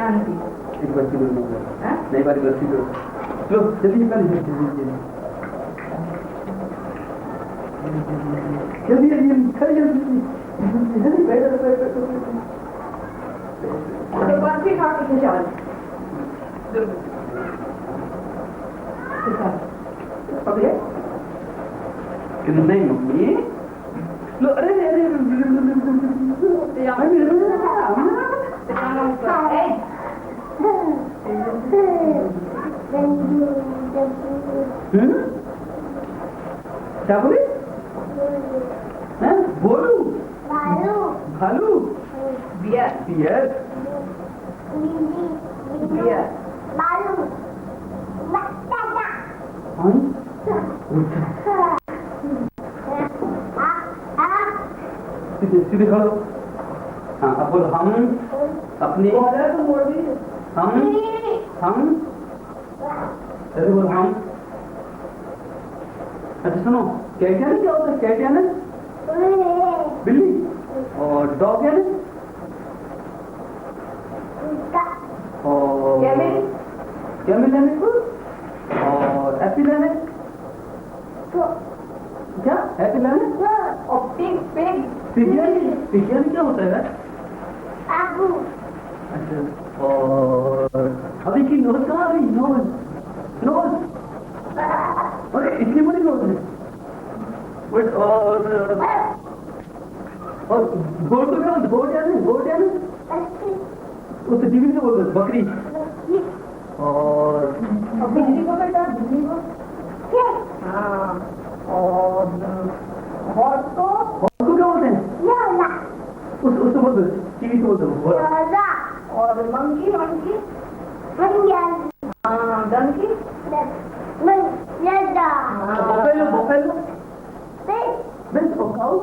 एक बच्ची को नहीं बारी बच्ची को लो जल्दी निकाल जल्दी जल्दी खड़ी जल्दी बैठ बर्फी खा के चावल नहीं मम्मी लो अरे अरे क्या बोले बोलू भालू बियर बियर बियर सीधे खड़ो हाँ अब बोलो हम अपने हम अरे बोलो हम अच्छा सुनो कैटिया क्या होता है कैटिया ना बिल्ली और डॉग है ना और कैमल है और एप्पल है क्या एप्पल है और पिग पिग पिजियन क्या होता है अच्छा और अभी की नोज कहाँ गई नोज नोज अरे इतनी बड़ी नोज है बट और गोट तो क्या गोट है ना उससे टीवी से बोल रहे बकरी और बिजली को बेटा बिजली को हाँ और को क्या बोलते हैं उससे बोल दो टीवी से बोल दो और मंकी मंकी हाँ डंकी बफेलो बफेलो बेस काउ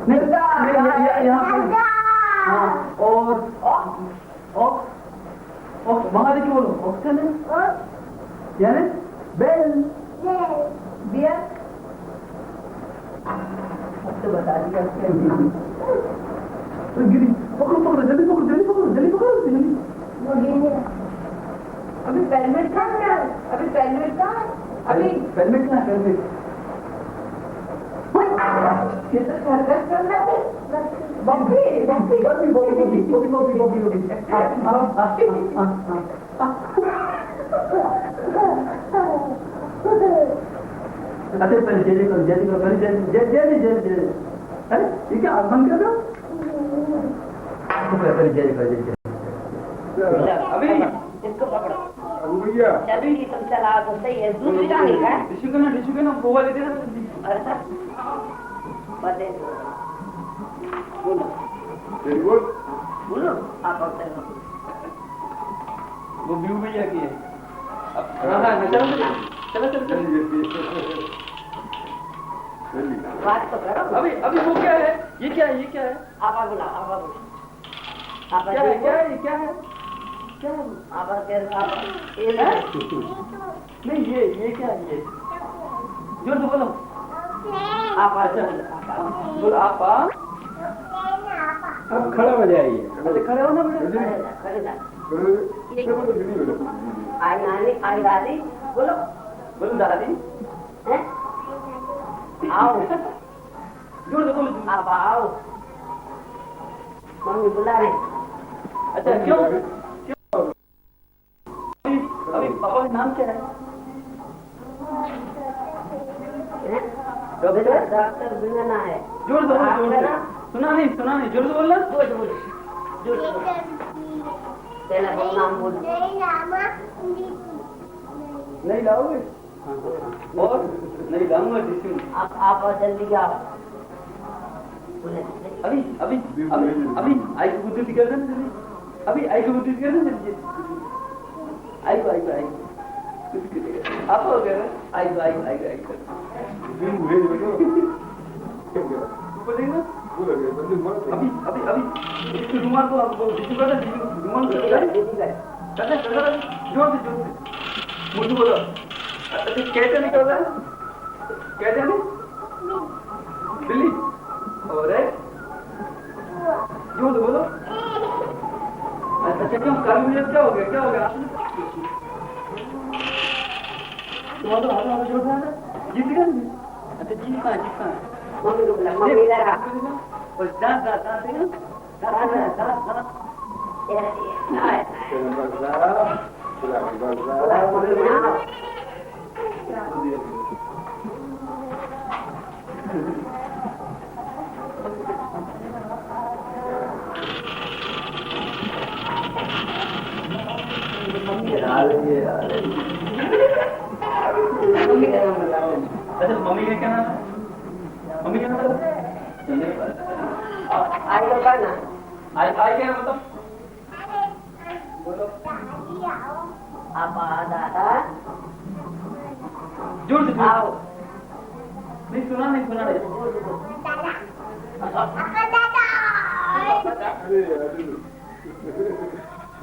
नहीं यहाँ हाँ और वहाँ देखिए बोलो ऑक्सन है यानी बेल बियर तो बता दिया गिरी पकड़ो जल्दी पकड़ो जल्दी अभी पेलमेट कहाँ अभी पेलमेट कहाँ अभी पेलमेट कहाँ पेलमेट कितना सर्कस करना है बम्पी अरे पहले जल्दी करो जल्दी अरे ये क्या आसमान कर रहे हो पहले जल्दी करो अभी इसको पकड़ो भैया अभी तुम चला तो सही है दूसरी कहानी का टिश्यू के ना वो वाले दे दो ऐसा बता बोलो वेरी गुड बोलो आप बोलते हो वो व्यू भैया की है हाँ चलो बात तो करो अभी वो क्या है ये क्या है आपा बोला आपा क्या है क्या है आपा कह ये नहीं ये क्या है ये जोर से बोलो आपा बोलो आपा अब खड़ा हो जाइए अच्छा खड़े हो ना बेटा खड़े जा बोलो आई नानी आई दादी बोलो दादी हैं आओ जोर से बोलो आप आओ मम्मी बुला रहे अच्छा क्यों अभी पापा का नाम क्या है डॉक्टर बिना है जोर से बोलो सुना नहीं जोर से बोलना बोल पहला बोल नाम बोल नहीं लाओगे और नहीं लाऊंगा टिश्यू आप जल्दी आओ अभी आई को बुद्धि कर देना जल्दी अभी आई को बुद्धि कर देना जल्दी आई को आप हो गए आई को बोलेंगे अभी इसको रुमाल को आपको टिश्यू कर दे रुमाल को कर जोर से मुझे बोलो अच्छा कैसे निकल रहा है कैसे नहीं बिल्ली और जोर से बोलो। अच्छा क्यों काली मुझे क्या हो गया, क्या हो गया? तो हाथों जोर से जीत गया। अच्छा जीत कहाँ है? मम्मी को बोला, मम्मी इधर आ। और दांत देगा, दांत मम्मी का क्या नाम है? मम्मी क्या नाम है? आई लोग ना आई क्या मतलब? बोलो। आप दादा जोर से आओ। नहीं सुना नहीं। अरे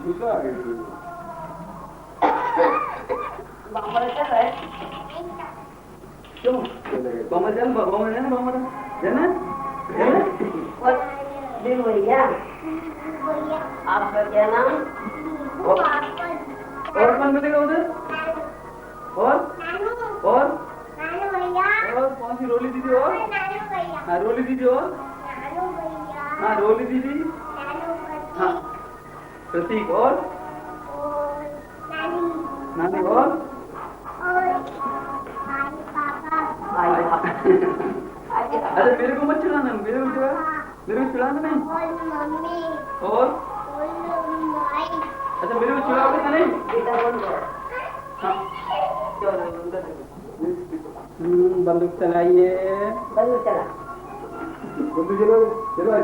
गुस्सा आ गई। बाबा क्या है? क्यों? बाबा जाना? और दिन भैया आपका क्या नाम? और कौन मिलेगा उधर? और कौन सी रोली दीदी? और हाँ रोली दीदी। और हाँ रोली दीदी। हाँ प्रतीक। और नानी। और अरे मेरे को मत चिढ़ाना, मेरे को चिढ़ाना नहीं। और अच्छा मेरे को चिढ़ाओगे नहीं? बंदूक चलाइए। बंदूक चला। बंदूक चला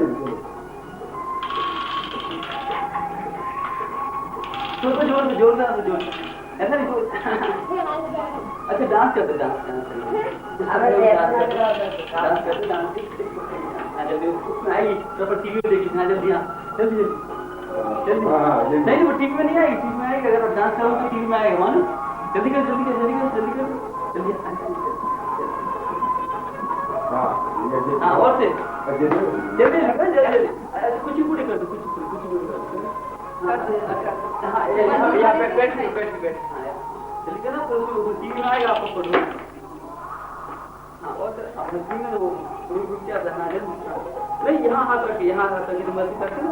जोर ऐसा नहीं। अच्छा डांस करते डांस उसमें आई तो टीवी में देखी। हाँ जल्दी नहीं वो टीवी में नहीं आएगी, टीवी में आएगी। अगर आप डांस करोगे तो टीवी में आएगा। मानो जल्दी कर। हाँ और से जल्दी कुछ कर दो। हाँ यहाँ पे बैठ जल्दी करना। तो टीवी में आएगा आपको पढ़ो। हाँ और अपने टीवी में वो क्या रहना है नहीं। यहाँ हाथ रखिए तो मर्जी करते ना।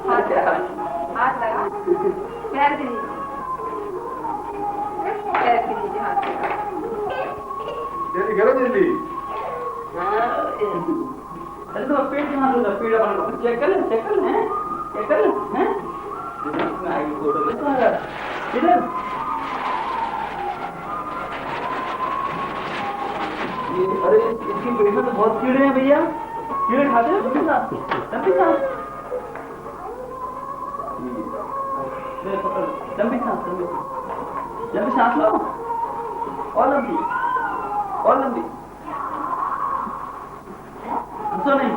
हाथ लगा पैर दीजिए हाथ जल्दी। अरे तो पेट कहाँ होता? पेट अपन चेक कर ले हैं? इधर अरे इसकी पेट में तो बहुत कीड़े हैं भैया। कीड़े खाते हैं तभी सांस लो। और लंबी हंसो नहीं,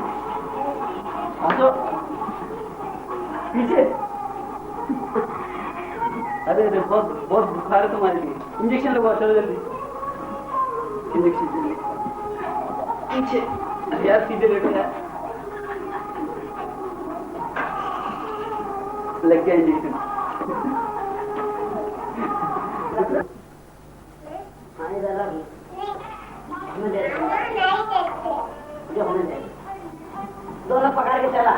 हंसो पीछे। अरे बहुत बुखार है तुम्हारे लिए। इंजेक्शन लगवाओ, चलो जल्दी इंजेक्शन पीछे। अरे यार सीधे लेटो यार। लग गया इंजेक्शन। दोनों पकड़ के चला।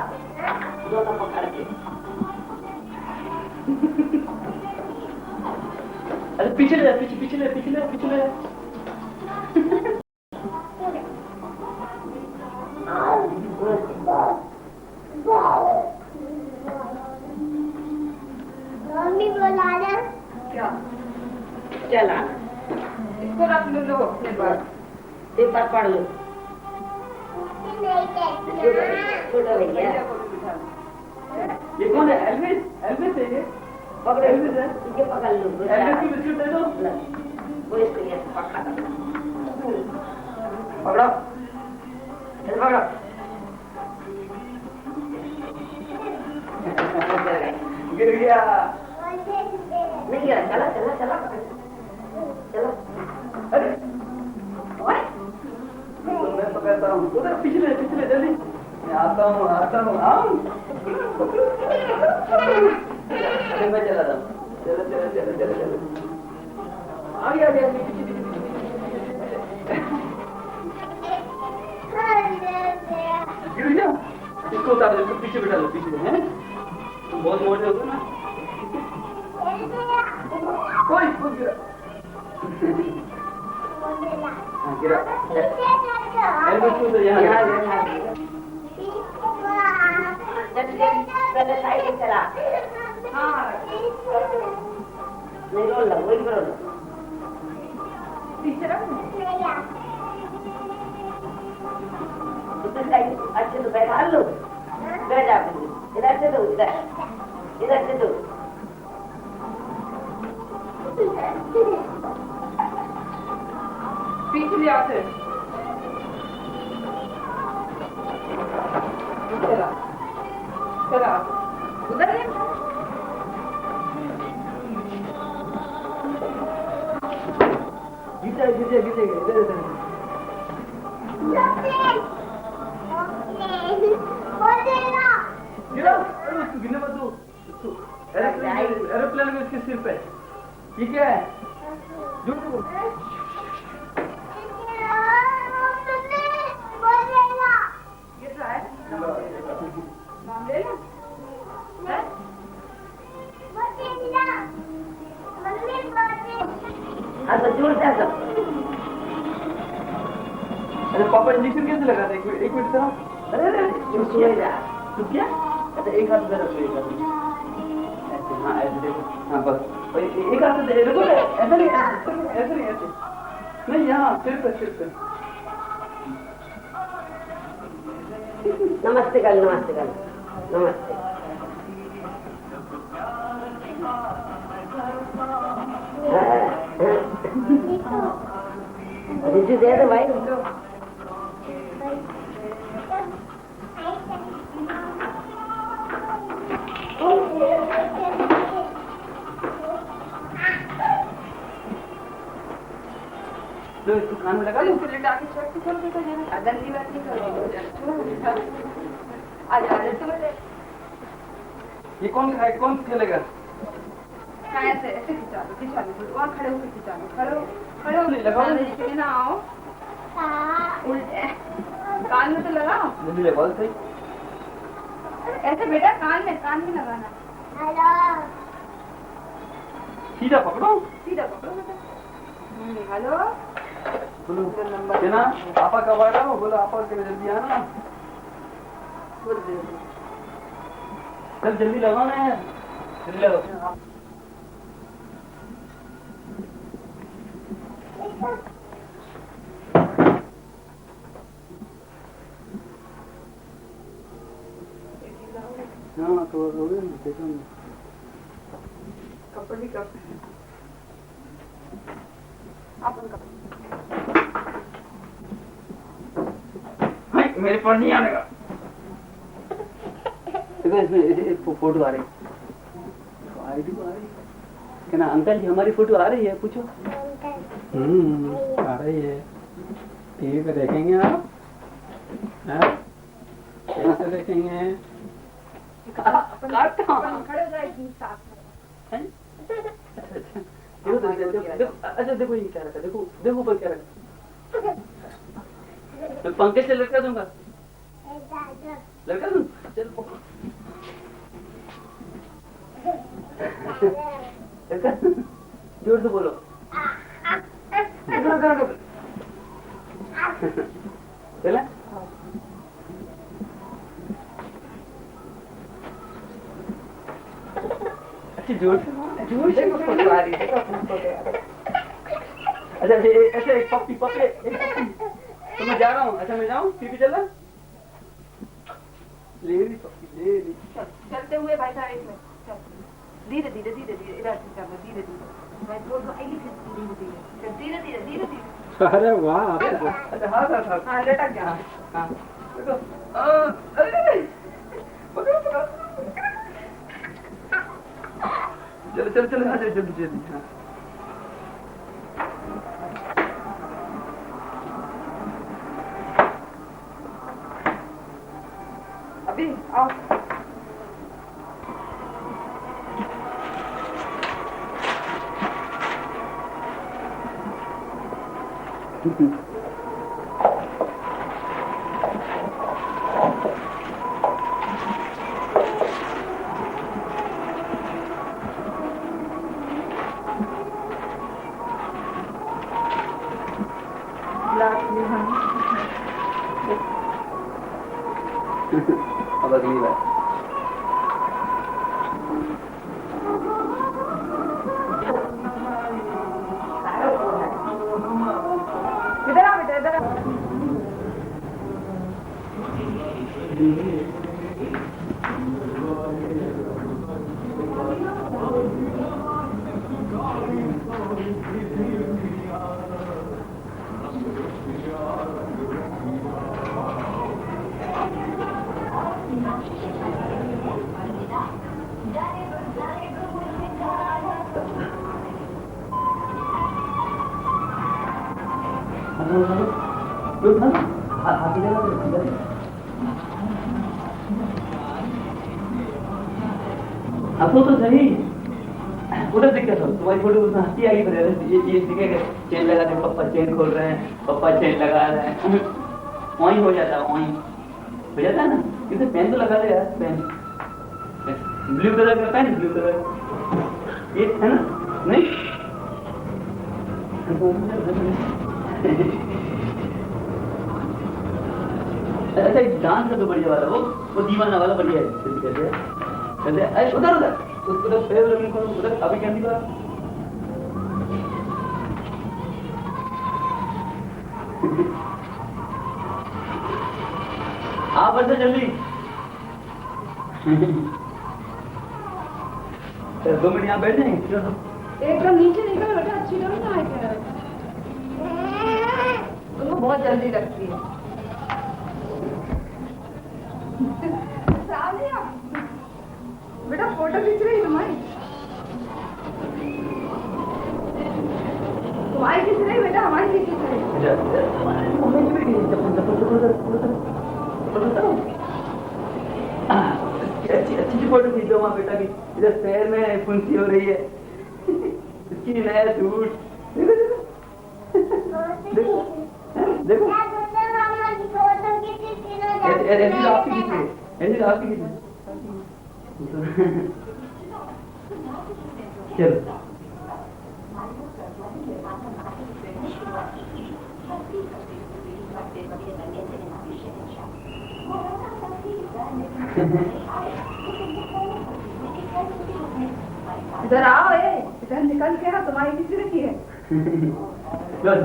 दोनों पकड़ के अरे पीछे ले पिछले मम्मी बोला ना क्या चला। इसको रख लो अपने पास। पेपर पढ़ लो। छोटा भैया ये कौन है? एल्विस है ये। पकड़ एल्विस है। ये पकड़ लो। एल्विस की बिस्कुट दे दो। वो इसको ये पकड़ा पकड़ो पकड़ो। गिर गया। नहीं गिरा। चला चलो। अरे मैं पकड़ता रहा हूँ, उधर पिछले जल्दी। मैं आता हूँ आओ। अरे मैं चला रहा हूँ, चलो। आगे गिर जाओ, इसको उतार दो, पीछे बिठा लो, पीछे हैं, बहुत मोटे हो ना, कोई गिरा, गिरा, पहले साइड में चला। हाँ नहीं रोल लो, वही करो लो। पीछे रखो। अच्छे तो बैठा लो, बैठ आप इधर से दो, इधर से दो। पीछे ले आते चला उधर है। गीता गिरा, उसको गिरने मत दो, एरोप्लेन में उसके सिर पे, ये क्या है? झूठ बोल। गिर रहा है, नाम ले लो। तो जोर से सब। अरे पापा इंजेक्शन कैसे लगा था? एक मिनट जरा। अरे चुप क्या? अच्छा एक हाथ में रखो, एक हाथ में ऐसे, हाँ ऐसे देखो, हाँ बस एक हाथ से देखो, ऐसा नहीं नहीं, यहाँ सिर पे नमस्ते कर नमस्ते। रिजू दे दो भाई। तो इसको कान में लगा लो। गंदी बात नहीं करो। आजा ये कौन खेलेगा? ऐसे खिंचा लो, वहाँ खड़े होकर खिंचा लो, खड़े हो लगाओ ना, आओ उल्टे कान में तो लगाओ। जल्दी लगाओ सही। ऐसे बेटा कान में लगाना। सीधा पकड़ो बेटा। हेलो बोलो ना, पापा कब आ रहा हो? बोलो पापा के जल्दी आना। चल जल्दी लगाओ ना यार, जल्दी लगाओ। हाँ तो देखो कपड़े मेरे पर नहीं आने का। देखो इसमें एक फोटो आ रही, आईडी आ रही क्या ना? अंकल जी हमारी फोटो आ रही है, पूछो। आ रही है। टीवी पे देखेंगे आप? कैसे देखेंगे? खड़े हो जाएगी साथ में। अच्छा देखो ये क्या रखा, देखो ऊपर क्या रखा, मैं पंखे से लटका दूंगा, लटका दूं? चल जोर से बोलो। चला अच्छी जोर से देखो फोटो आ रही है। अच्छा ऐसे एक पप्पी तो मैं जा रहा हूँ। अच्छा मैं जाऊँ, पीपी चला ले ली पप्पी, ले ली। चलते हुए भाई साहब इसमें धीरे धीरे इधर से चलो, धीरे मैं बोल रहा हूँ धीरे। अरे वाह। अच्छा हाँ लटक जा। हाँ देखो, अरे पकड़ो चलो जल्दी हाँ। अभी आओ। अब अगली बार इधर आओ बेटा, इधर आओ। हंसो तो सही। उधर दिख क्या तुम्हारी फोटो उसमें हंसी आई फिर ये दिखेगा चेन लगा दे, पापा चेन खोल रहे हैं, पापा चेन लगा रहे हैं। वहीं हो जाता है ना। इसे पेन तो लगा दे यार, पेन ब्लू कलर का पेन, ब्लू कलर ये है ना। नहीं अच्छा डांस का तो बढ़िया वाला वो दीवाना वाला बढ़िया है। उधर फेवरेट उधर अभी क्या निकला। आप बढ़ते जल्दी 2 मिनट यहाँ बैठ जाएंगे। एकदम नीचे निकल बेटा, अच्छी लग ना है। तुमको बहुत जल्दी लगती है। बेटा फोटो खींच रही तुम्हारी खींच रही बेटा, हमारी खींच रही। अच्छी फोटो खींचो वहाँ बेटा की, इधर पैर में फुंसी हो रही है, इसकी नया सूट देखो देखो ऐसी आपकी खींची, ऐसी आपकी खींची। चलो इधर आओ, इधर निकल के आओ, तुम्हारी किसी रखी है।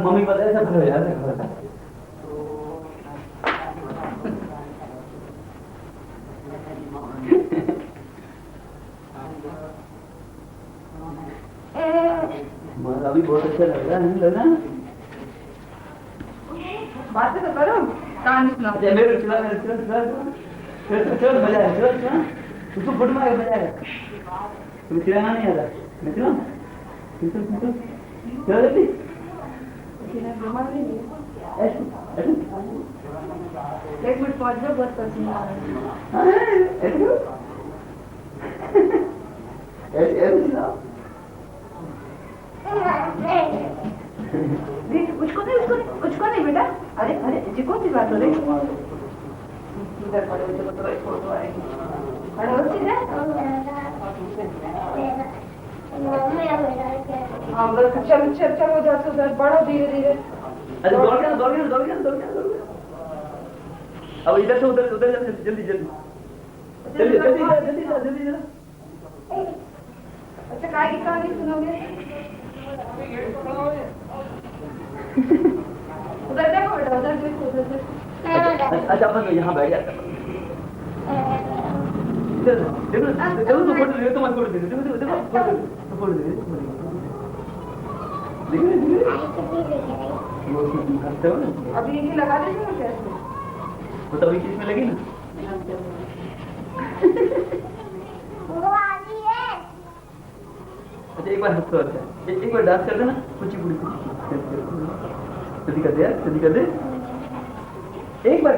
मम्मी पता है सब हो यार। अभी बहुत अच्छा लग रहा है ना। बात तो करो, कहानी सुना। मेरे चल बजाए, चल उसको फुट मार बजाए। तुम्हें चिड़ाना नहीं आता, मैं चिड़ाऊं? चलो जल्दी। एक मिनट पहुंच जाओ, बहुत पसीना आ रहा है। उसको नहीं बेटा। अरे जी कौन सी बात हो रही? इधर पड़ो, तो एक फोटो आएगी। खड़े हो सीधे। हाँ बस चलो जाते उधर बढ़ो धीरे धीरे। अरे दौड़ गया। अब इधर से उधर जल्दी अच्छा काय की कहानी सुनोगे? उधर देखो बेटा, उधर देखो। अच्छा अपन यहाँ बैठ जाता। देखो तो फोटो ले, तो मत फोटो देखो फोटो अभी ये लगा देंगे ना कैसे? वो तो अभी किस में लगी ना। अच्छा एक बार हंसो, अच्छा एक बार डांस कर देना, कुचिपुड़ी जल्दी कर दे यार, जल्दी कर दे। एक बार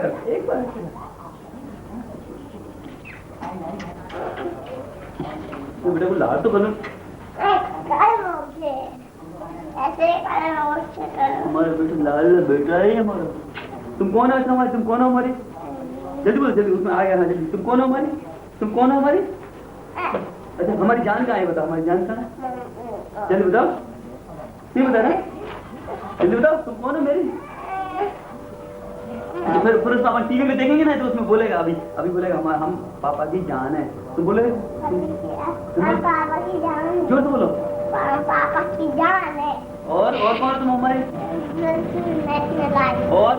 तो बेटा को लाल तो बनो ऐसे करो। हमारा बेटा लाल बेटा है हमारा। तुम कौन है हमारे? तुम कौन हो हमारी? जल्दी बोलो जल्दी, उसमें आ गया ना जल्दी। तुम कौन हो हमारी? तुम कौन हो हमारी? अच्छा हमारी जान कहाँ है बताओ, हमारी जान कहाँ है? जल्दी बताओ, नहीं बता रहा? जल्दी बताओ तुम कौन हो मेरी? तो फिर उसको अपन टीवी में देखेंगे ना तो उसमें बोलेगा, अभी बोलेगा हम पापा की जान है। तुम बोले पापा की जान। जोर से बोलो। पापा की जान है। और कौन तुम हमारे? और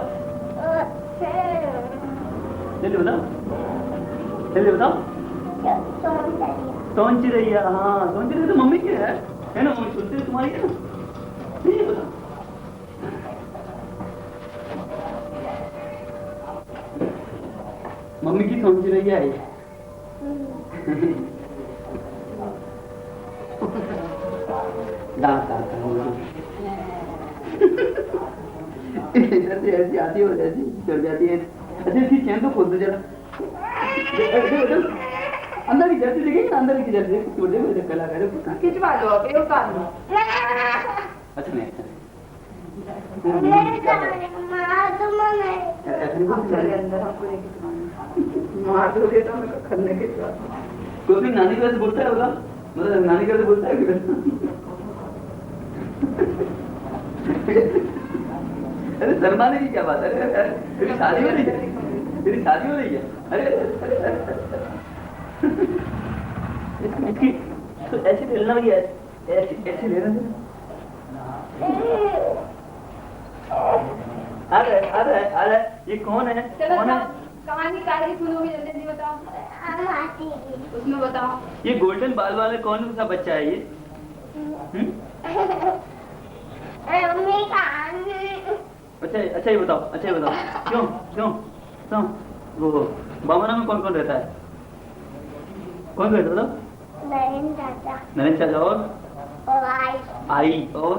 जल्दी बताओ, जल्दी बताओ। सोन चिड़ैया। हाँ सोन चिड़ैया तो मम्मी की है ना? मम्मी सुनते तुम्हारी है ना? नहीं बताओ। मम्मी की सोन चिड़ैया है। दांत ऐसी आती है, ऐसी चढ़ जाती है। अच्छा इसकी चैन तो खोल दो जरा। अंदर की जर्सी देखेंगे ना, अंदर की जर्सी छोड़ दे। मुझे कला करे खिंचवा लो, अभी उतार लो। अच्छा नहीं चले अंदर, हमको लेके मार दोगे तो हमें करने के बाद कोई अपनी नानी की वजह से बोलता है बोला, मतलब नानी की वजह से बोलता है। अरे शर्माने की क्या बात है? तेरी शादी हो रही है, तेरी शादी हो रही है। अरे इसकी तो ऐसे खेलना भी है, ऐसे लेना है। अरे ये कौन है? कौन है? कहानी काली सुनोगे? जल्दी बताओ, उसमें बताओ। ये गोल्डन बाल वाले कौन सा बच्चा है ये? अच्छा ये बताओ, अच्छा ये बताओ क्यों क्यों क्यों वो बामना में कौन कौन रहता है? कौन रहता है बताओ? नरेंद्र चाचा और आई और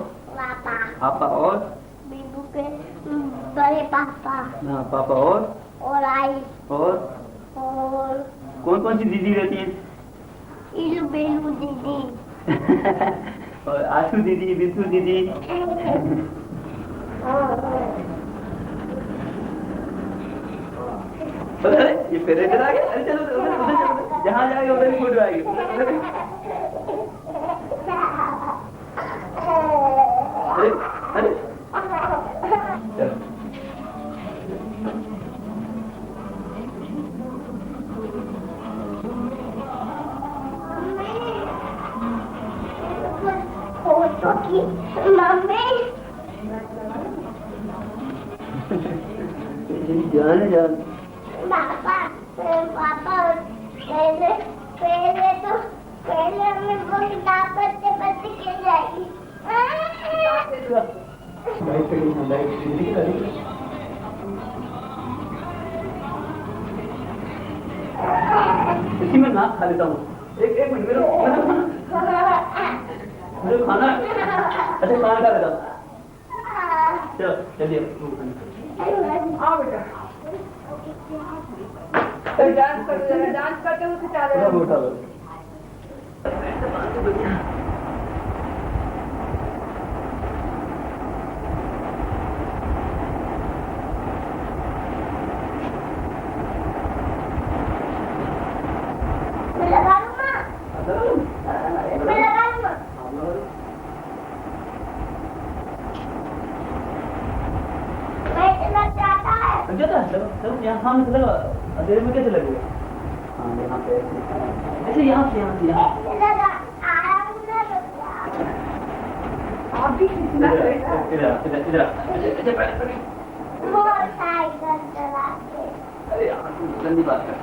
पापा और बीबू के बड़े पापा। हाँ पापा और आई और और कौन कौन सी दीदी रहती है? इलू बेलू दीदी और आशू दीदी, बिंदु दीदी। ये फिर इधर आ गया। अरे चलो उधर चलो, जहाँ जाएगा उधर ही फोटो आएगी। अरे अरे चलो फोटो की मम्मी जान पापा पहले हमें वो किताब पढ़ते गिर जाएगी। इसी में नाक खा लेता हूँ। एक मिनट मेरे खाना। अच्छा खाना खा लेता हूँ। चलो चलिए आओ बेटा, डांस कर, डांस करते हुए खिंचा दे। यहाँ लगा अंधेरे में कैसे लगेगा? हाँ यहाँ पे ऐसे यहाँ से आप भी खींचना इधर अरे यार गंदी बात है।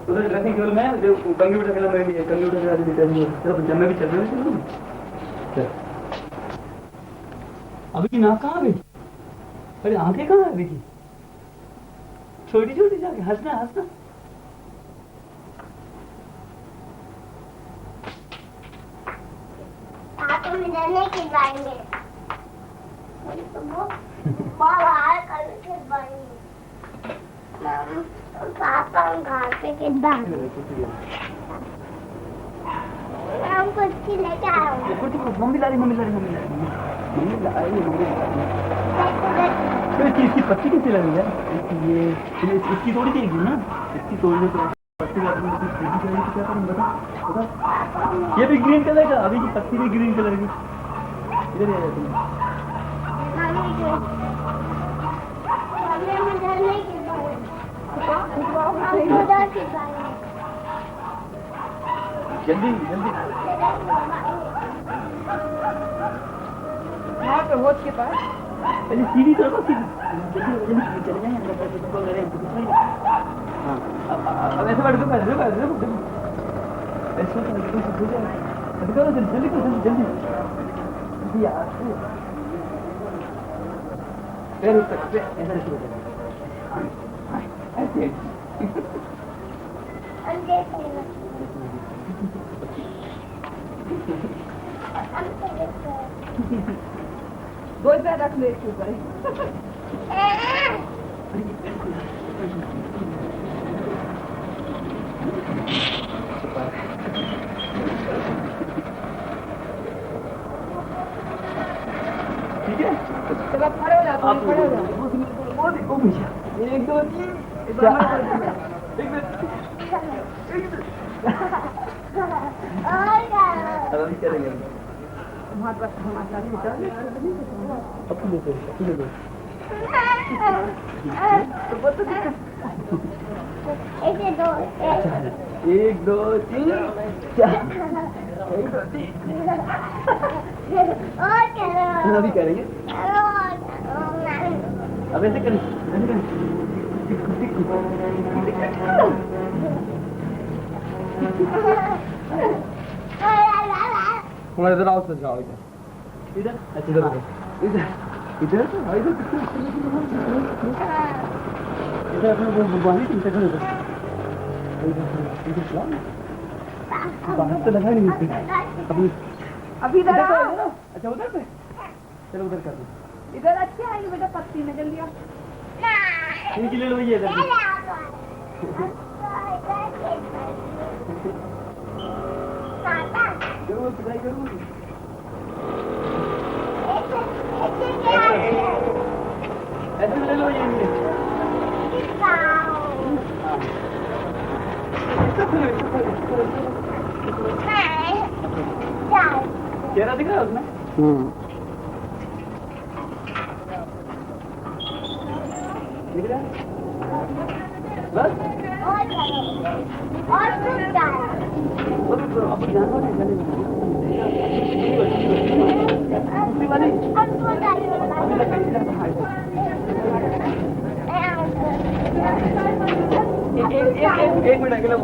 उधर नहीं केवल मैं जो कंप्यूटर खेला मैं भी कंप्यूटर खेला चलो जब मैं भी चल रहा हूँ अभी की नाक कहाँ गई अरे आंखें कहाँ है अभी की छोटी छोटी जाके हंसना हंसना आप मुझे नहीं खिलवाएंगे बाहर कल खिलवाएंगे पापा घर पे खिलवाएंगे हम कुछ लेके आए मम्मी ला रही तो इसकी पत्ती कैसी लगी है ये इसकी तोड़ी देगी ना इसकी तोड़ने पर पत्ती क्या करूँ बता ये भी ग्रीन कलर का अभी की पत्ती भी ग्रीन कलर की इधर ही आ जाती जल्दी जल्दी हाँ तो होश के पास पहले सीढ़ी तो जल्दी जल्दी चले जाएं हाँ अब ऐसे बैठ दो ऐसे करो जल्दी करो जल्दी यार पैर ऊपर ऐसा रखो ऐसे दो पैर रख ले इसके ऊपर ठीक है जब आप खड़े हो जाते हैं खड़े हो जाते एक दो तीन अभी करेंगे हाथ बस हमारा अपने दो ऐसे दो एक दो तीन चार एक दो तीन और करो अभी करेंगे अब ऐसे करें थोड़ा इधर आओ तो जाओ इधर अच्छा इधर इधर इधर इधर अपने वो बाहर चिंता करो इधर बाहर तो लगा नहीं अभी अभी इधर आओ अच्छा उधर पे चलो उधर कर दो इधर अच्छे आएंगे बेटा पत्ती में जल्दी आओ इनकी ले लो ये इधर जरूर ट्राई करूँ ऐसे ले लो ये चेहरा दिख रहा है उसमें दिख रहा है बस और फिर क्या अब ध्यान दो दूसरी वाली एक मिनट अकेला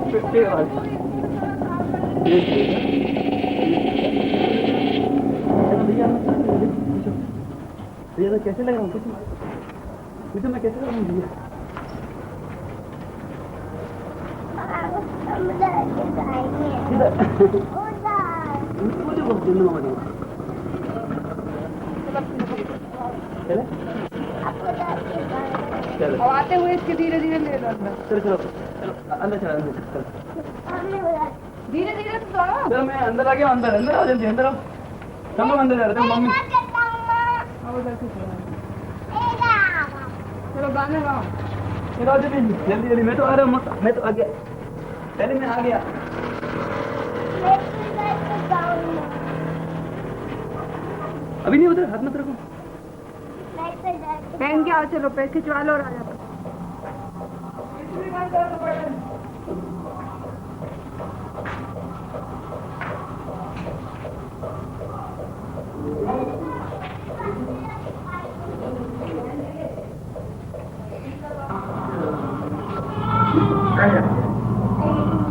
भैया कैसे लग रहा हूँ कुछ मैं कैसे लग रहा हूँ भैया मुझे बहुत जल्दी मामा दूंगा चले चलो अब आते हुए इसके धीरे धीरे ले लो अंदर चलो चलो चलो अंदर चलो अंदर चलो धीरे धीरे तो जाओ चलो मैं अंदर आ गया अंदर अंदर आओ जल्दी अंदर आओ सब लोग अंदर जा रहे थे मम्मी अब उधर से चलो गाने गाओ चलो जल्दी जल्दी जल्दी मैं तो आ रहा हूँ मैं तो आ गया पहले मैं आ गया अभी नहीं उधर हाथ मत रखो पहन के आओ चलो पैर खिंचवा लो राजा Thank you.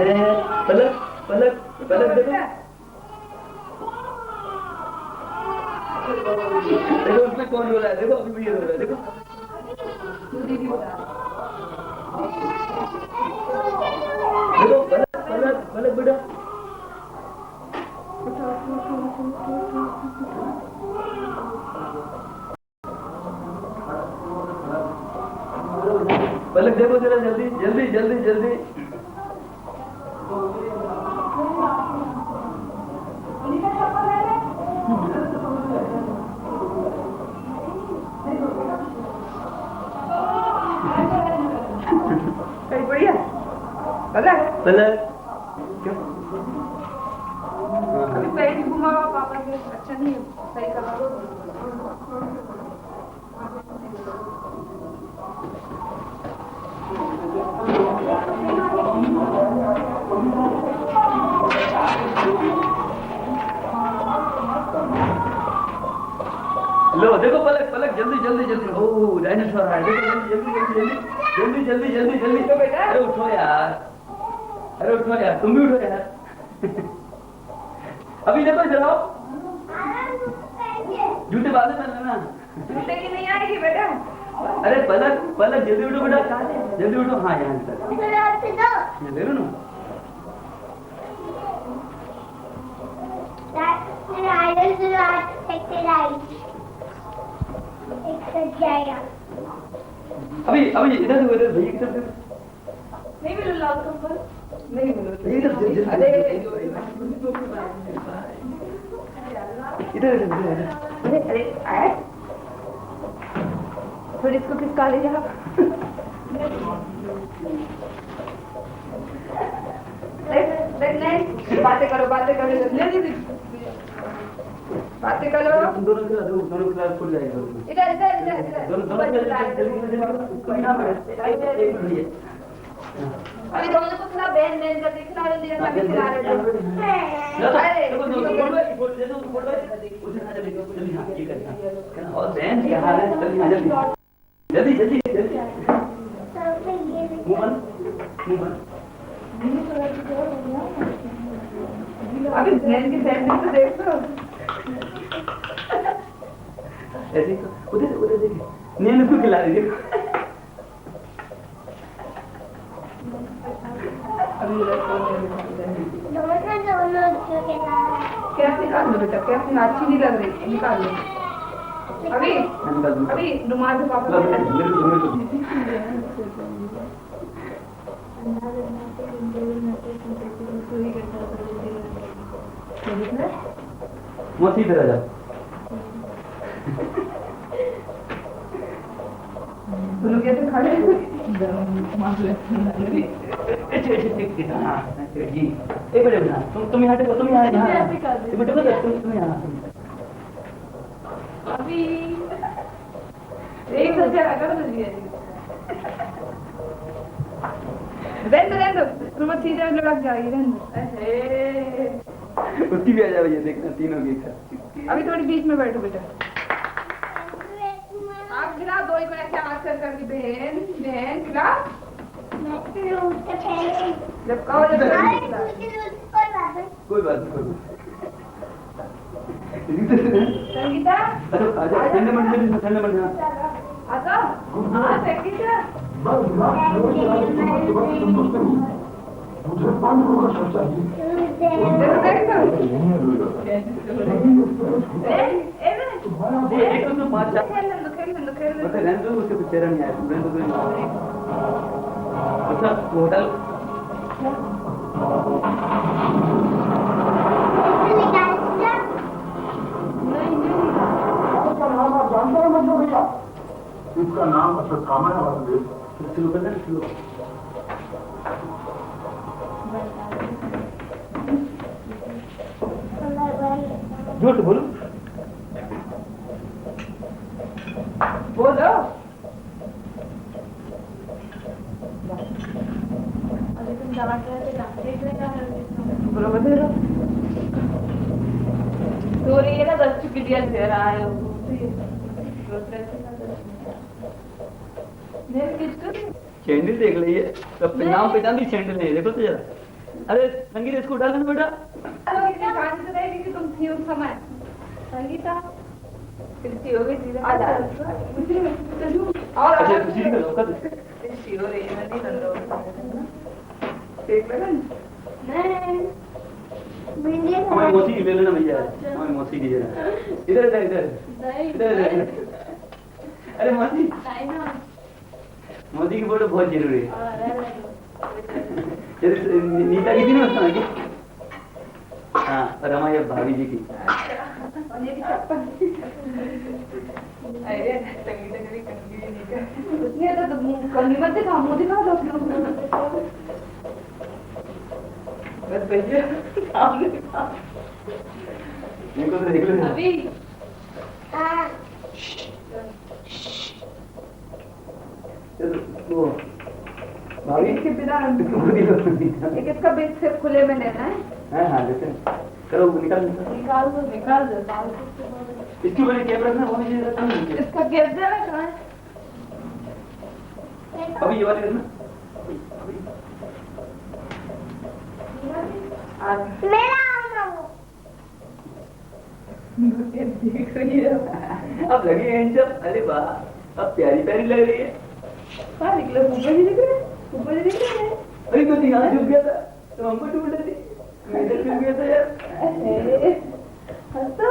पलक पलक पलक देखो देखो उसमें कौन रो रहा है, देखो अभी भी ये रो रहा है, देखो देखो पलक पलक पलक बेटा पलक देखो जरा जल्दी जल्दी जल्दी जल्दी बढ़िया पलक पलक अभी पैर घुमाओ पापा के अच्छा नहीं है सही करो लो देखो पलक पलक जल्दी जल्दी जल्दी ओह डायनासोर है देखो जल्दी जल्दी जल्दी जल्दी जल्दी जल्दी तो बेटा अरे उठो यार तुम भी उठो यार अभी देखो इधर आओ जूते बाद में लेना जूते की नहीं आएगी बेटा अरे पलक पलक जल्दी उठो बेटा जल्दी उठो हाँ यहाँ तक ले लो ना अभी अभी इधर भैया की तरफ नहीं मिलो लाल कंबल नहीं मिलो इधर अरे इधर अरे अरे आए थोड़ी इसको किसका ले जाओ बातें करो बातें करो दोनों क्लास खुल जाएगा इधर अभी दोनों को थोड़ा बहन का दिखला रहे और बहन क्या हाल है जल्दी जल्दी जल्दी अभी बहन की सैंडल तो देखो ऐसे उधर उधर देखिए नींद को खिला रही देखो कैप निकाल लो बेटा कैप अच्छी नहीं लग रही निकाल लो अभी रुमाल से पापा मौसी इधर आ जाओ दोनों कैसे खड़े जी एक बजे बना तुम यहाँ देखो तुम यहाँ तुम यहाँ अभी एक सजा अगर रहने दो तुम सीधे लग जाएगी रहने उसकी भी आ जाओ ये देखना तीनों की अभी थोड़ी बीच में बैठो बेटा आप खिला दो को ऐसे हाथ करके बहन खिला जब कहो जब कोई बात नहीं संगीता ठंडे मन आता हाँ संगीता मुझे 5 लोगों का खर्चा चाहिए चेहरा नहीं आया अच्छा होटल जानते हैं मतलब भैया इसका नाम अश्वत्थामा है वासुदेव शुरू कर दें शुरू झूठ बोलो बोलो बोलो बता तो ये ना 10 की डिटेल दे रहा है सैंडल देख लीजिए तो नाम पहचान दी सैंडल है देखो तो जरा अरे संगीत इसको उठा लेना बेटा। हेलो, इतनी बात तो रहेगी कि तुम थी उस समय। संगीता कितनी हो गई थी? आ जा। और अच्छा तू सीधी कर लो कर। कितनी हो रही है? मैं नहीं कर रहा हूँ। देख लेना। नहीं हमारी मौसी की ले लेना भैया, हमारी मौसी की लेना। इधर इधर इधर इधर। अरे मौसी, मौसी की फोटो बहुत जरूरी है। जैसे नीता की थी ना उसमें की। हाँ, और हमारी भाभी जी की। अरे संगीता कभी कंगी नहीं कर। उसने तो कंगी मत दिखा, मुंह दिखा दो अपना। बस भैया सामने दिखा। इनको तो देख लो अभी वो भाभी इसके बिना एक इसका बीच से खुले में लेना है। हाँ लेते करो निकाल निकाल दो इसकी बड़ी कैमरा ना होने चाहिए रखना नहीं इसका गैस देना कहाँ है? अभी ये वाले करना मेरा आना वो देख रही है। अब लगी हैंडसम। अरे वाह अब प्यारी प्यारी लग रही है। कहाँ निकले? ऊपर ही दिख रहे हैं, ऊपर ही दिख रहे हैं। अरे तो यहाँ झुक गया था तो हमको ढूंढ रही थी। मैं इधर झुक गया था यार। हंसो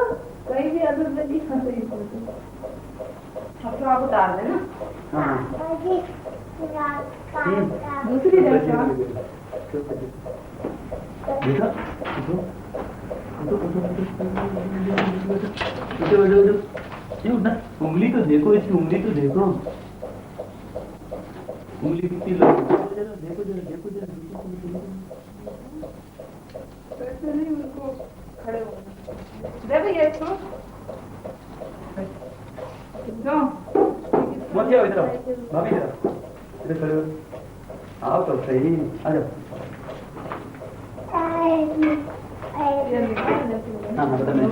कहीं भी अदर लगी हंसो ही बोलते। अब तो आप उतार देना। हाँ दूसरी देखा उंगली तो देखो, इसकी उंगली तो देखो, उंगली कितनी लंबी देखो जरा देखो जरा वैसे नहीं उनको खड़े होना। दे भैया इसको। मत जाओ इधर भाभी इधर खड़े हो। आओ तो सही आ जाओ। हाँ बता मैंने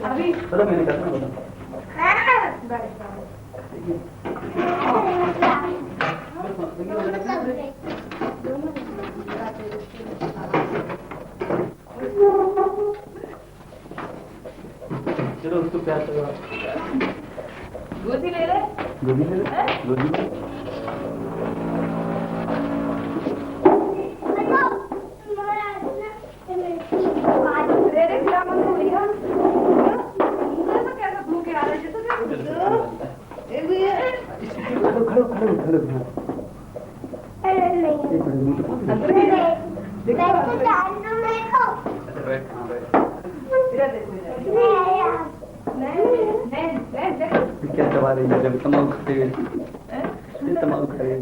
अभी बता मैंने करना बता चलो उसको प्यार करो। गोदी ले ले। गोदी ले ले गोदी ले। तेरे क्या मन हो गया? मुझे तो कैसा भूखे आ रहे थे तो खड़ो खड़ो खड़ो खड़ो अरे नहीं एक मिनट मुझे अंदर ही मैं तो जानू मेरे को अच्छा बैठ हाँ बैठ। इधर देखो इधर। नहीं देखो क्या दबा रही है जब तमाकू खाते हुए तमाकू खा रही है।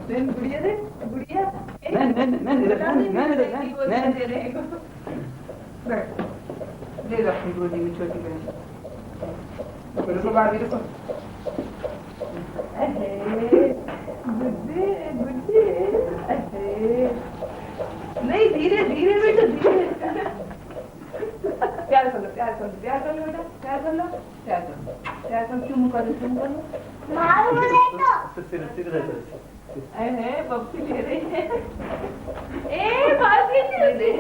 गुड़िया दे गुड़िया। ले लो अपनी गोदी में छोटी बहन। रुको भाभी रुको। गुड्डी नहीं धीरे धीरे बेटा धीरे। प्यार कर लो प्यार कर लो प्यार कर लो बेटा प्यार कर लो प्यार कर लो प्यार कर चुम कर लो। मारू नहीं तो अरे पप्पी ले रही है। ए बात की नहीं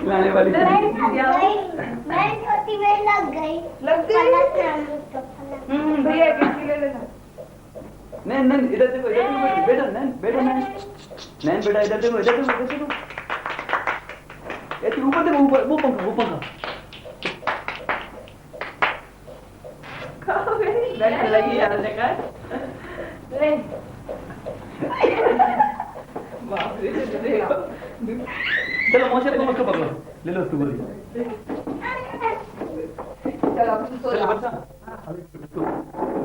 लाने वाली मैं छोटी में लग गई भैया किसकी ले लेना। नहीं नहीं इधर देखो बेटा नहीं बेटा नहीं नहीं बेटा इधर देखो इधर देखो इधर देखो। ये तू ऊपर देखो ऊपर वो पंखा बैठ लगी यार जगह ले। बाप रे देखो। चलो मौसी को मत पकड़ो ले लो उसको बोलिए। चलो अब सो चलो जाओ। बच्चा अभी इसको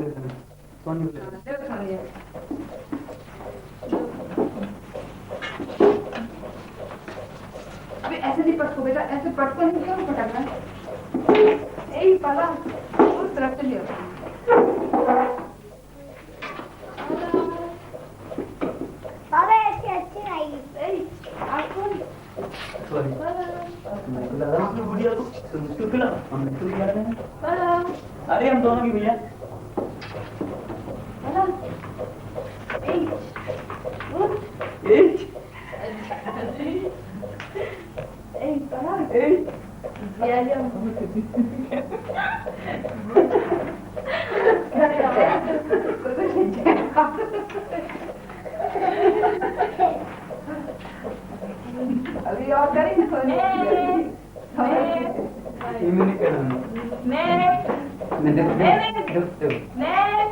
ले लेना सोनी ले लेना। देखो सोनिया। अभी ऐसे नहीं पटको बेटा ऐसे पटको नहीं क्यों पटकना। यही पाला उस तरफ से लियो। अबे ऐसी अच्छी नहीं आपको सॉरी बुढ़िया को तुम खिला हम तो खिला रहे हैं। अरे हम दोनों की भैया अभी और करेंगे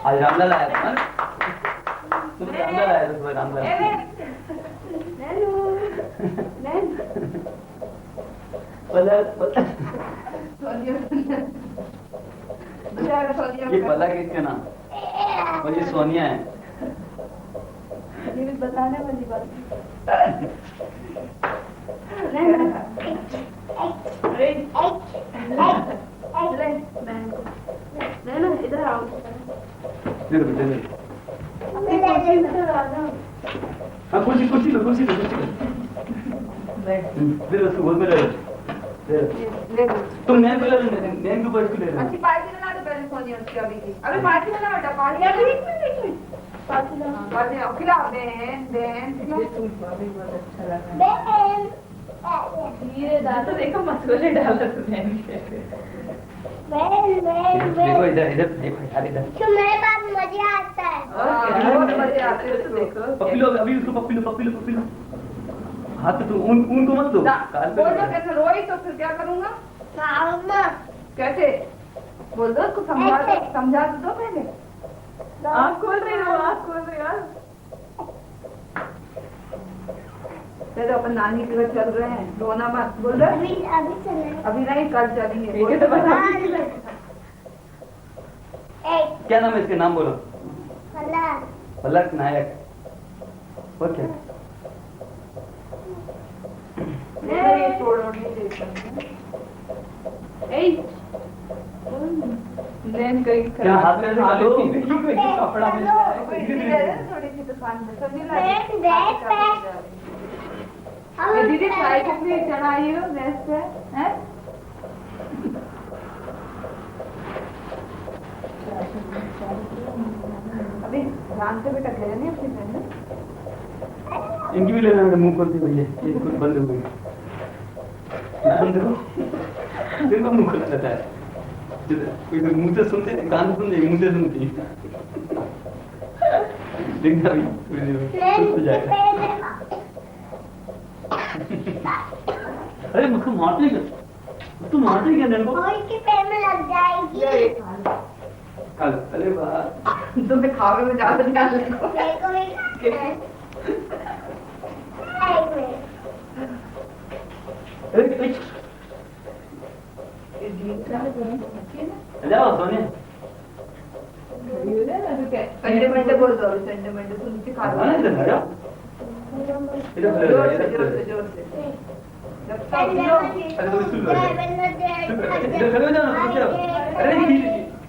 आज रामलाल आया था तुमने रामलाल आया था सुबह रामलाल ये पला किसका नाम और ये सोनिया है बताने वाली बात इधर आओ हाँ कुर्सी कुर्सी लो कुर्सी लो कुर्सी लो फिर उसको बोल मेरे तुम नैन को ले नैन के ऊपर इसको ले लो अच्छी पार्टी बना दो पहले सोनिया उसकी अभी की अभी पार्टी बना बेटा पार्टी पार्टी खिलाओ बहन बहन ये दादा देखो मसाले डाला तुमने देखो इधर इधर देखो यार इधर तुम्हारे पास मजा आता है बहुत मजे आते हैं देखो पप्पी लो अभी उसको पप्पी लो हाथ तो उनको मत दो बोल दो कैसे रोई तो फिर क्या करूँगा कैसे बोल दो उसको समझा दो पहले आँख खोल रही हो चलो अपन नानी के घर चल रहे हैं रोना मत बोल रहे अभी नहीं कल चलेंगे क्या नाम है इसके नाम बोलो फलक नायक ओके क्या हाथ में डालो कपड़ा मिल जाए थोड़ी सी दुकान में दीदी चाय कॉफी चढ़ाई हो बेस्ट है अभी ध्यान से बेटा खेले नहीं अपनी फ्रेंड इनकी भी लेना है मुंह खोलती भैया ये कुछ बंद हो गई फिर मुंह खोला रहता है मुंह से सुनते कान से सुनते मुंह से सुनती देखना भी सुन जाएगा अरे मुझको मारते क्या तू मारते क्या नैन को के पैर में लग जाएगी कल अरे वाह तुम्हें खावे में ज्यादा ध्यान रखो जाओ सोनिया संडे मंडे बोल दो संडे मंडे सुन के खा लो जोर से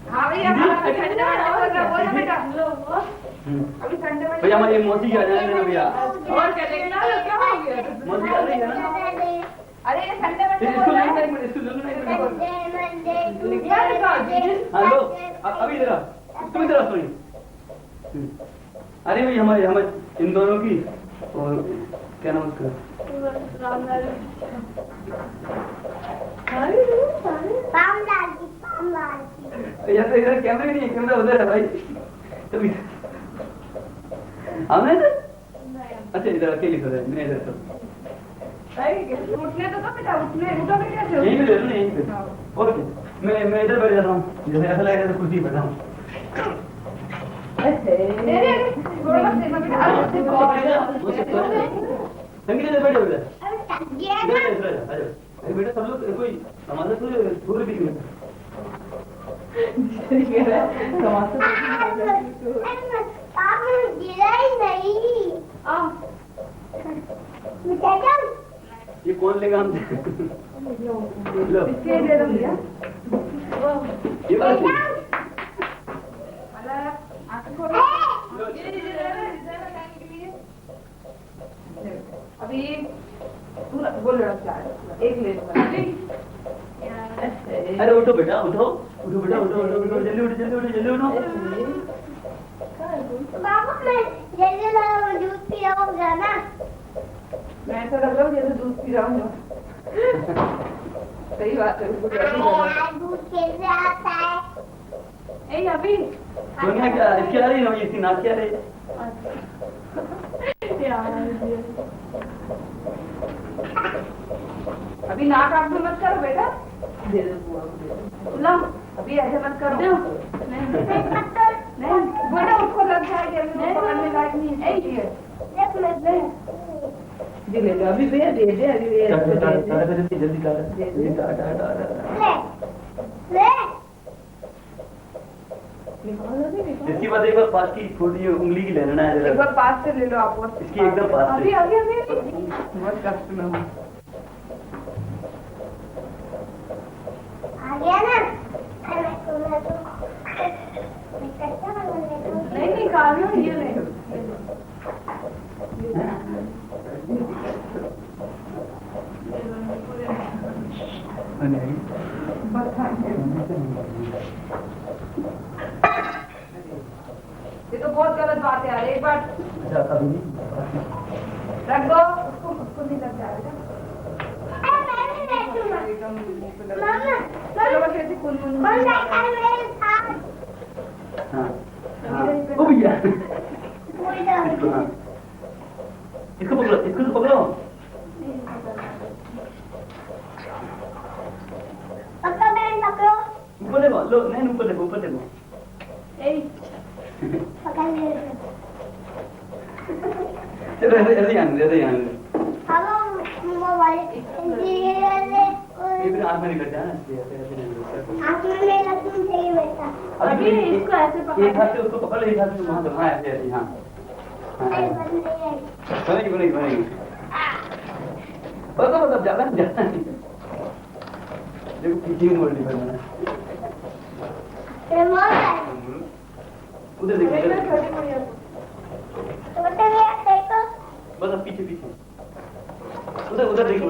हाँ भैया अभी संडे मंडे भैया हमारी मोती क्या जाने देना भैया और क्या देखना क्या हो गया मोती आ रही है ना अरे ये संडे मंडे इसको लेना एक मिनट इसको लेना एक मिनट हाँ लो अभी इधर तुम इधर सोनी अरे भाई हमारे इन दोनों की और क्या नाम उसका यार तो इधर कैमरे नहीं है कैमरा उधर है भाई तभी हमने अच्छा इधर अकेले खड़े हैं मैं इधर तो उठने तो बेटा उठने उठोगे कैसे यहीं पे ले लो यहीं पे ओके मैं इधर बैठ जाता हूँ जैसे ऐसा लगेगा तो कुर्सी बैठा हूँ संगीत इधर बैठो इधर अरे बेटा सब लोग कोई हमारे तो थोड़े बीच में ये कौन लेगा हम लो ये बात अभी पूरा बोल रहा एक ले उठो बेटा उठो उठो बेटा उठो जल्दी उठो बाबा मैं जल्दी लाओ दूध पी रहा ना मैं ऐसा लग रहा हूँ जैसे दूध पी रहा हूँ सही बात है दूध कैसे आता है ए अभी सोनिया क्या रही हो ये सीना क्या रही अभी नाक आँख में मत करो बेटा लो अभी ऐसे मत करो नहीं बेटा उसको लग जाएगी अभी वो पकड़ने लायक नहीं है जी ले लो अभी भैया दे दे अभी भैया जल्दी ले इसकी बाद एक बार पास की थोड़ी उंगली की ले लेना है एक बार पास से ले लो आप इसकी एकदम पास अभी से अभी अभी बहुत कष्ट में हूँ आ गया ना नहीं खा रही हूँ ये ले ये तो बहुत गलत बात है यार एक बार रख दो उसको नहीं लग जाएगा एकदम चलो बस ऐसे कुन ओ भैया इसको पकड़ो इसको तो पकड़ो ऊपर देखो लो नहीं ऊपर देखो चलो ऐसे यहाँ ये भी आँख में निकल जाए ना अभी इसको ऐसे एक हाथ से उसको पकड़ लो एक हाथ से वहाँ दो हाँ ऐसे ऐसे हाँ बनेगी मतलब ज्यादा देखो पीछे में मोड़ दी मैंने उधर देखो बस अब पीछे उधर देखो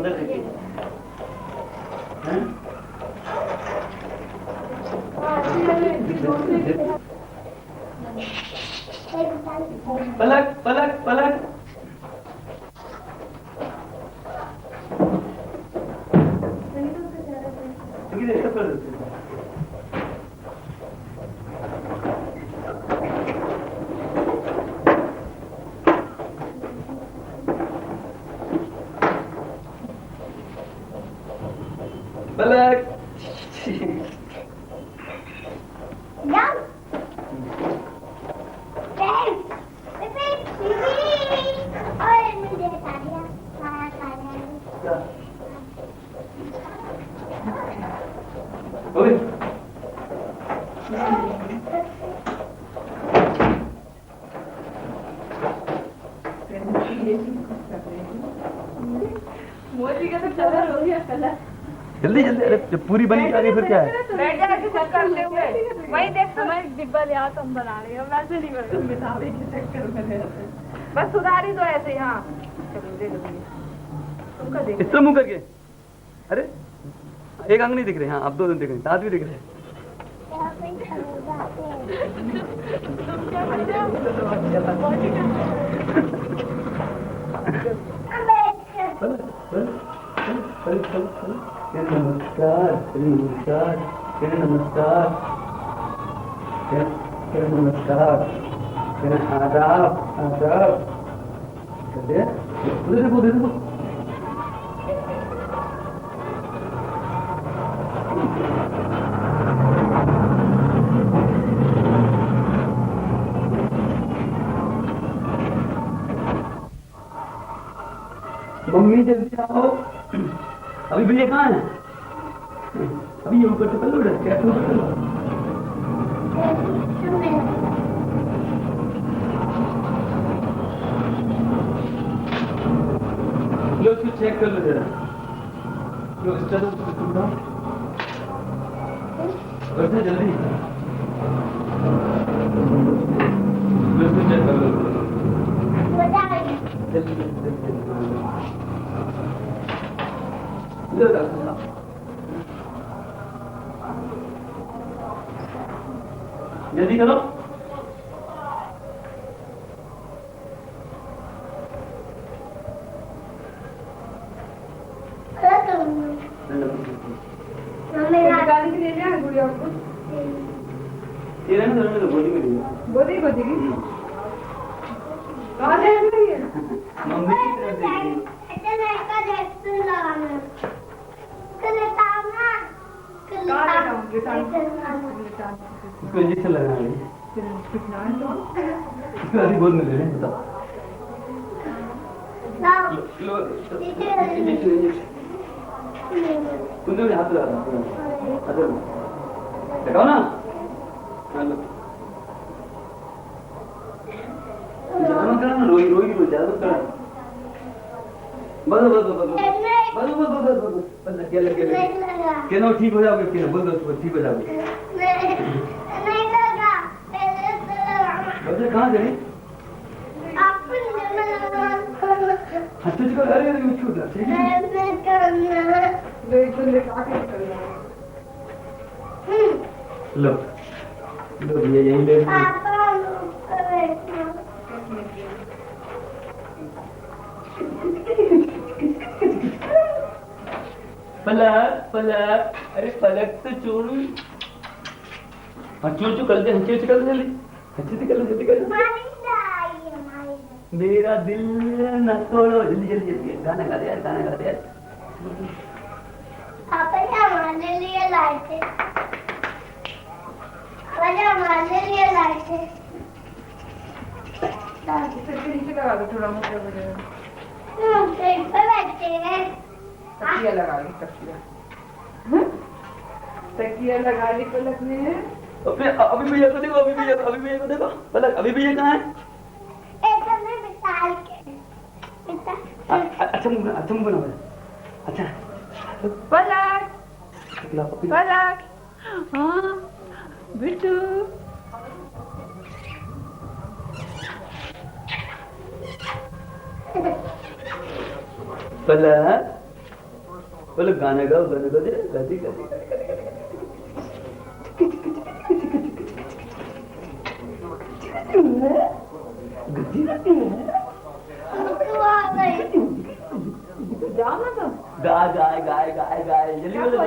पलक जल्दी अरे जब पूरी बनी जा रही फिर क्या है बैठ जा ऐसे कुछ करते हुए वही देख हमारे डिब्बा यहाँ तुम बना रहे हो वैसे नहीं बना बितावे के चक्कर में बस सुधारी दो ऐसे हाँ चलो दे दो तुमका देख इस तरह मुंह करके अरे एक अंग नहीं दिख रहे हाँ अब दो दिन दिख रहे दांत भी दिख रहे नमस्कार आदाब देखो मम्मी जल्दी आओ अभी भैया कहाँ है अभी ये ऊपर से पल्लू क्या लो उसको चेक कर लो जरा लो इसका तो बैठो जल्दी लो इसको चेक कर लो जल्दी लो जल्दी करो। गाड़ी के लिए जाए गुड़िया को ये रहने दो गोदी में ले गोदी गोदी की कहाँ देख रही है मम्मी की तरफ देख रही है। इसको इंजेक्शन लगाना है। इसको अभी गोद में ले लें बताओ। लो इंजेक्शन कुंदे में हाथ लगा दो लगाओ ना। ज्यादा मत करना रोई रोई रोई ज्यादा मत करना। बस बस बस बस बस बस बस बस बस लगे लगे लगे नो ठीक हो जाओगे फिर बस बस ठीक हो जाओगे। नहीं लगा बस कहाँ गई हाथ तुझको अरे अरे मुझको दे ठीक है लो लो ये यही ले पलक पलक अरे पलक तो छोड़ू हंचू हंचू कर दे हंचू हंचू कर दे जल्दी हंचू से कर दे जल्दी कर दे। मेरा दिल न तोड़ो जल्दी जल्दी जल्दी गाना गा दे यार गाना गा दे यार। पापा ने हमारे लिए लाए थे हमारे लिए लाए थे नीचे लगा दो थोड़ा मोटा हो जाएगा। पेड़ पे बैठे हैं तकिया लगा ली तकिया तकिया लगा ली पलक ने अपने अभी भैया को देखो अभी भैया को देखो पलक अभी भैया कहाँ है। अच्छा मुंह बनाओ अच्छा पलक पलक हाँ बिट्टू पलक पलक गाना गाओ दे गाती गाती जाओ ना तो गाय गाय गाय गाय जल्दी बोलो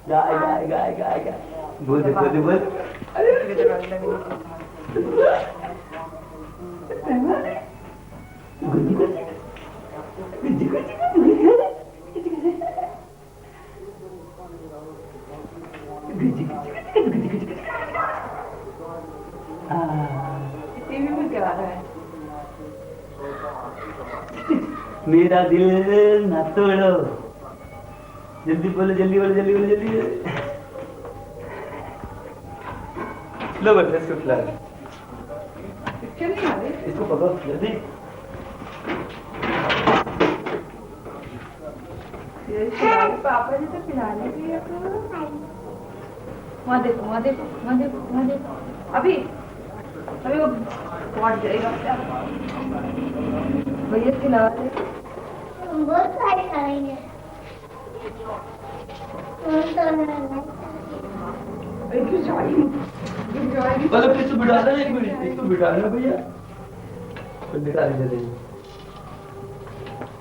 गाय गाय गाय गाय गाय बोल दे बोल टीवी में क्या आ रहा है। मेरा दिल न तोड़ो जल्दी बोलो जल्दी बोलो जल्दी बोलो जल्दी लो बस इसको खिला पिक्चर नहीं आ रही इसको पकड़ो जल्दी पापा जी तो पिला लीजिए वहाँ देखो वहाँ देखो वहाँ देखो वहाँ देखो अभी अभी वो पहुँच जाएगा भैया खिला दे बहुत सारे करेंगे मतलब इसको बिठा देना एक मिनट इसको बिठा देना भैया बिठा दे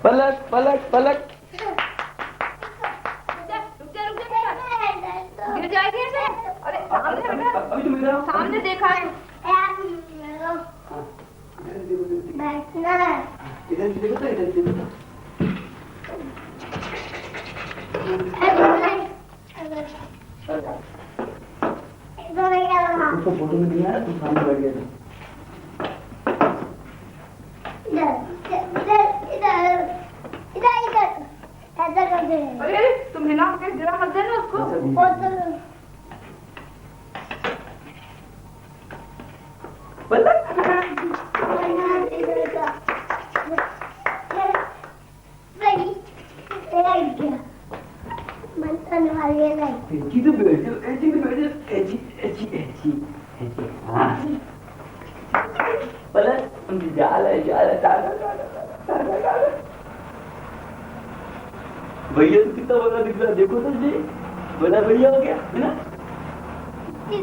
पलक पलक पलक गिर जाएगी ऐसे अरे अभी तो मेरा सामने देखा है बैठना इधर देखो इधर देखो उसको फोटो में दिया है तुम सामने बैठ गए अरे तुम हिला के गिरा मत देना उसको भैया तो कितना बड़ा दिख रहा है देखो तो जी बड़ा भैया हो गया है ना उसी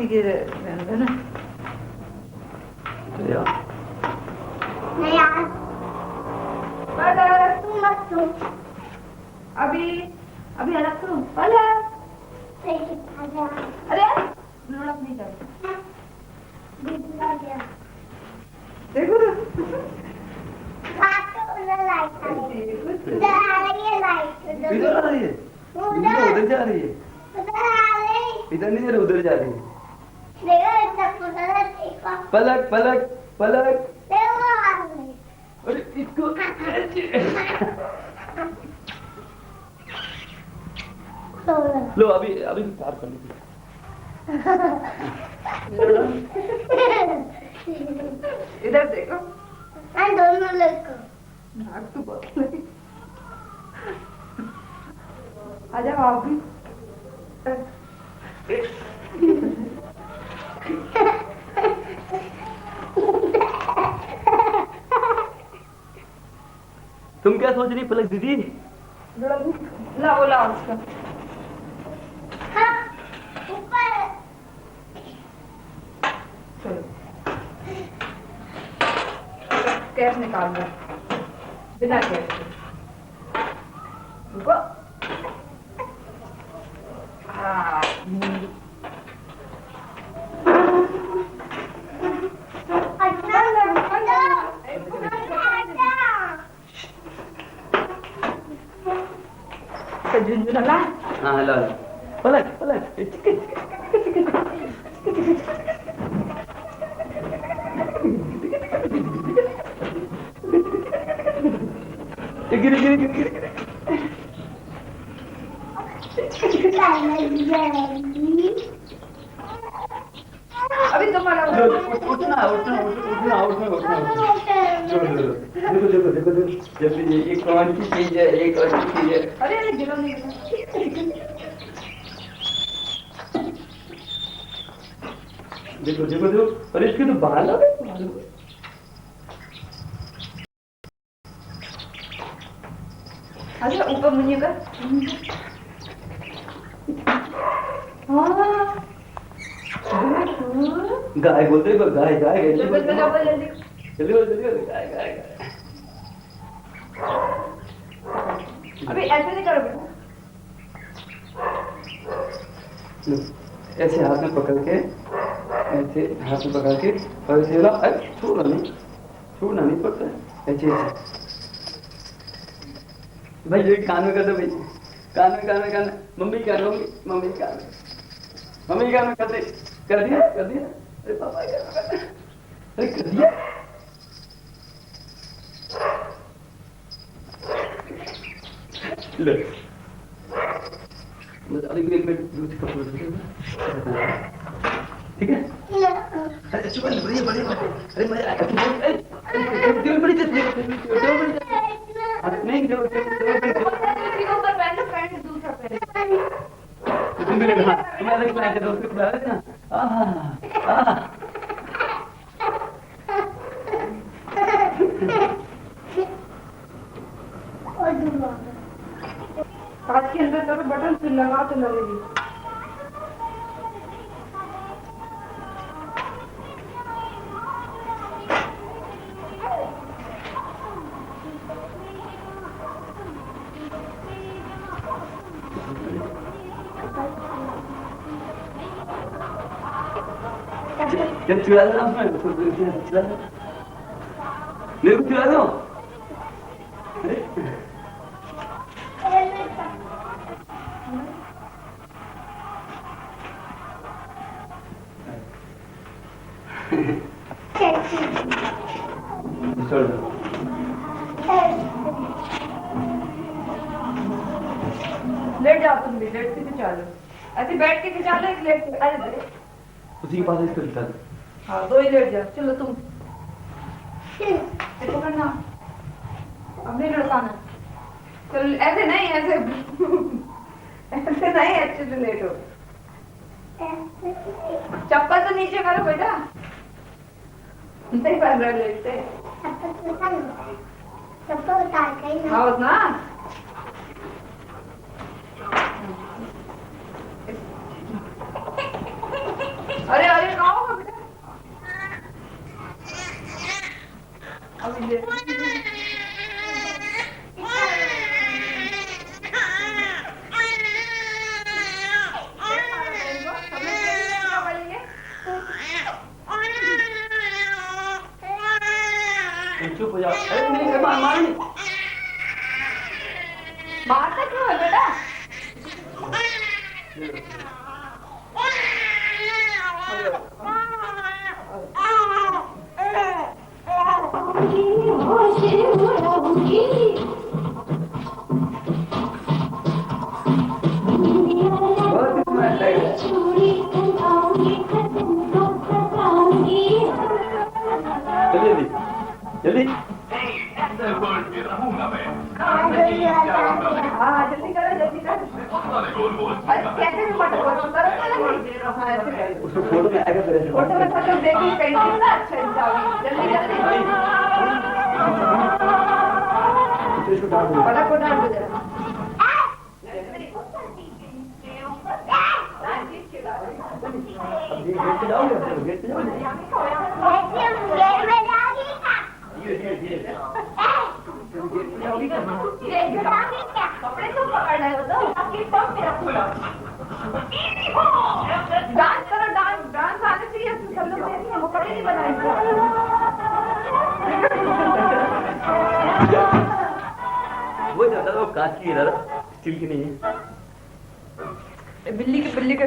के रहने ना या नहीं यार तुम मत तुम अभी अभी अलग करूं पहले अरे लुढ़क नहीं कर देखो तो इधर आ रही है, उधर जा रही है, इधर नहीं जा रही, उधर जा रही है। पलक पलक पलक, अरे इसको लो अभी अभी पार कर लीजिए। इधर देखो दोनों लड़कों नाक तो बहुत नहीं आ जाओ आप भी तुम क्या सोच रही पलक दीदी? ला वो ला उसका ऊपर चलो कैश निकाल दो बिना कैश के रुको हाँ झुंझुना ला हाँ हेलो पलक पलक गिर गिर गिर गिर अभी तुम्हारा उठना उठना उठना उठना उठना उठना देखो देखो देखो देखो जब ये कौन सी चीज है, ये कौन सी चीज है? अरे अरे गिरो नहीं देखो देखो देखो, और इसके तो बाल आ गए। अच्छा ऊपर मुझे कर गाय बोलते हैं, गाय गाय जल्दी गाय जल्दी जल्दी बोल जल्दी बोल, गाय गाय गाय। अभी ऐसे नहीं करो बेटा ऐसे हाथ में पकड़ के, ऐसे हाथ में पकड़ के और ऐसे ला, अरे छोड़ना नहीं पड़ता है, ऐसे ऐसे भाई ये कान में कर दो भाई, कान में मम्मी कान में, मम्मी कान में कर दिया अरे पापा अरे कर दिया। ले बस अभी एक मिनट दूध का फोटो ठीक है? अरे चुप बढ़िया बढ़िया, अरे मैं बड़ी नहीं जो ऊपर पहले फ्रेंड दूसरा पहले तुम भी लगा मैं अलग प्लान के दोस्त को बुला लेना। कांच के अंदर तो बटन फिर लगा तो लगेगी। क्या चुरा दो मेरे को चुरा दो। छोड़ दो। लेट जाओ तुम भी, लेट के चलो ऐसे बैठ के चलो, एक लेट के अरे उसी के पास इसको लिखा दो। हाँ दो ही लेट जाओ, चलो तुम पकड़ना अब नहीं लड़काना। चलो ऐसे नहीं, ऐसे ऐसे नहीं, अच्छे से लेटो। चप्पल तो नीचे करो बेटा। Inte bara lite. How's not? अरे अरे कहाँ हो बेटा? अभी दे। चुप हो जाओ। अरे नहीं मार नहीं। मारता क्यों है बेटा? जल्दी जल्दी हाँ जल्दी करो जल्दी करो। अरे कैसे भी मत करो करो उसको फोटो में आएगा तेरे फोटो में फोटो देखी पेंटिंग ना अच्छा जल्दी जल्दी इसको डाल दो फटाफट डाल दो जरा। गेट पे जाओगे गेट पे जाओगे कपड़े तो पकड़ना है तो डांस करो डांस डांस आना चाहिए सब लोग देखिए वो कपड़े नहीं बनाएंगे वो ज्यादा वो कांच की है स्टील की नहीं है बिल्ली के